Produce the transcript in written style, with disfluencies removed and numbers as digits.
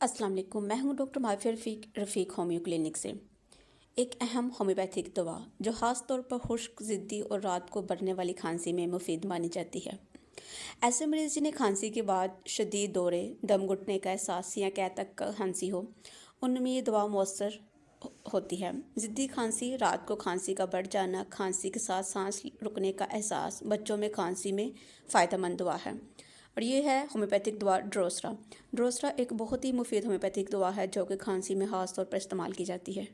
अस्सलाम वालेकुम। मैं हूं डॉक्टर माफिया रफ़ीक होम्यो क्लिनिक से। एक अहम होम्योपैथिक दवा जो ख़ास तौर पर खुश्क, ज़िद्दी और रात को बढ़ने वाली खांसी में मुफीद मानी जाती है। ऐसे मरीज़ जिन्हें खांसी के बाद शदीद दौरे, दम घुटने का एहसास या कै तक का खांसी हो, उनमें ये दवा मौसर होती है। ज़िद्दी खांसी, रात को खांसी का बढ़ जाना, खांसी के साथ सांस रुकने का एहसास, बच्चों में खांसी में फ़ायदेमंद दवा है। और ये है होम्योपैथिक दवा ड्रोसरा। ड्रोसरा एक बहुत ही मुफीद होम्योपैथिक दवा है जो कि खांसी में ख़ास तौर पर इस्तेमाल की जाती है।